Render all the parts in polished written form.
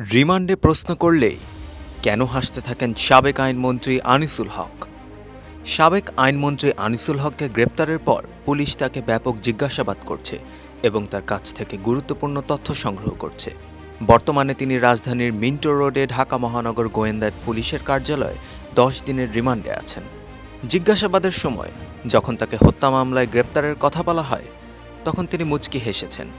রিমান্ডে প্রশ্ন করলেই কেন হাসতে থাকেন সাবেক আইনমন্ত্রী আনিসুল হক? সাবেক আইনমন্ত্রী আনিসুল হককে গ্রেপ্তারের পর পুলিশ তাকে ব্যাপক জিজ্ঞাসাবাদ করছে এবং তার কাছ থেকে গুরুত্বপূর্ণ তথ্য সংগ্রহ করছে। বর্তমানে তিনি রাজধানীর মিন্টো রোডে ঢাকা মহানগর গোয়েন্দা পুলিশের কার্যালয়ে 10 দিনের রিমান্ডে আছেন। জিজ্ঞাসাবাদের সময় যখন তাকে হত্যা মামলায় গ্রেপ্তারের কথা বলা হয়, তখন তিনি মুচকি হেসেছেন।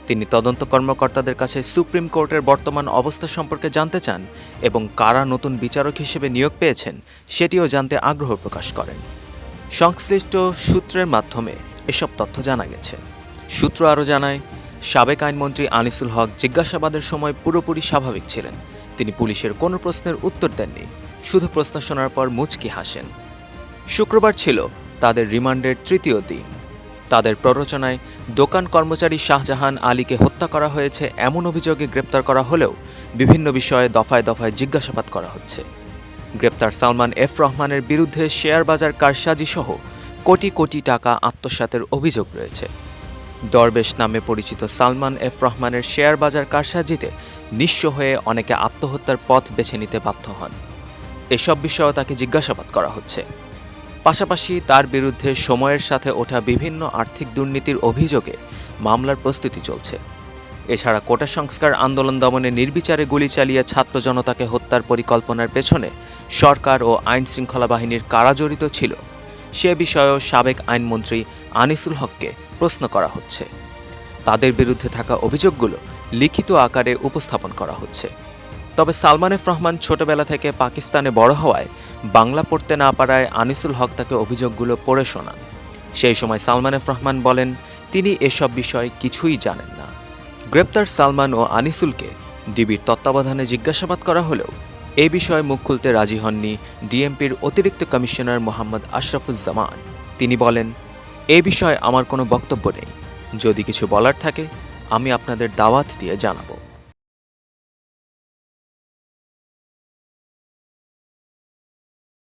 তিনি তদন্ত কর্মকর্তাদের কাছে সুপ্রিম কোর্টের বর্তমান অবস্থা সম্পর্কে জানতে চান এবং কারা নতুন বিচারক হিসেবে নিয়োগ পেয়েছেন সেটিও জানতে আগ্রহ প্রকাশ করেন। সংশ্লিষ্ট সূত্রের মাধ্যমে এসব তথ্য জানা গেছে। সূত্র আরও জানায়, সাবেক আইনমন্ত্রী আনিসুল হক জিজ্ঞাসাবাদের সময় পুরোপুরি স্বাভাবিক ছিলেন। তিনি পুলিশের কোনো প্রশ্নের উত্তর দেননি, শুধু প্রশ্ন শোনার পর মুচকি হাসেন। শুক্রবার ছিল তাদের রিমান্ডের তৃতীয় দিন। তাদের প্ররোচনায় দোকান কর্মচারী শাহজাহান আলীকে হত্যা করা হয়েছে এমন অভিযোগে গ্রেপ্তার করা হলেও বিভিন্ন বিষয়ে দফায় দফায় জিজ্ঞাসাবাদ করা হচ্ছে। গ্রেপ্তার সালমান এফ রহমানের বিরুদ্ধে শেয়ার বাজার কারসাজি সহ কোটি কোটি টাকা আত্মসাতের অভিযোগ রয়েছে। দরবেশ নামে পরিচিত সালমান এফ রহমানের শেয়ার বাজার কারসাজিতে নিঃস্ব হয়ে অনেকে আত্মহত্যার পথ বেছে নিতে বাধ্য হন। এসব বিষয়েও তাকে জিজ্ঞাসাবাদ করা হচ্ছে। পাশাপাশি তার বিরুদ্ধে সময়ের সাথে ওঠা বিভিন্ন আর্থিক দুর্নীতির অভিযোগে মামলার প্রস্তুতি চলছে। এছাড়া কোটা সংস্কার আন্দোলন দমনে নির্বিচারে গুলি চালিয়ে ছাত্র জনতাকে হত্যার পরিকল্পনার পেছনে সরকার ও আইন শৃঙ্খলা বাহিনীর কারা জড়িত ছিল সে বিষয়েও সাবেক আইনমন্ত্রী আনিসুল হককে প্রশ্ন করা হচ্ছে। তাদের বিরুদ্ধে থাকা অভিযোগগুলো লিখিত আকারে উপস্থাপন করা হচ্ছে। তবে সালমান এফ রহমান ছোটবেলা থেকে পাকিস্তানে বড় হওয়ায় বাংলা পড়তে না পারায় আনিসুল হক তাকে অভিযোগগুলো পড়ে শোনান। সেই সময় সালমান এফ রহমান বলেন তিনি এসব বিষয়ে কিছুই জানেন না। গ্রেপ্তার সালমান ও আনিসুলকে ডিবির তত্ত্বাবধানে জিজ্ঞাসাবাদ করা হলেও এ বিষয়ে মুখ খুলতে রাজি হননি ডিএমপির অতিরিক্ত কমিশনার মোহাম্মদ আশরাফুজ্জামান। তিনি বলেন, এ বিষয়ে আমার কোনো বক্তব্য নেই। যদি কিছু বলার থাকে আমি আপনাদের দাওয়াত দিয়ে জানাবো।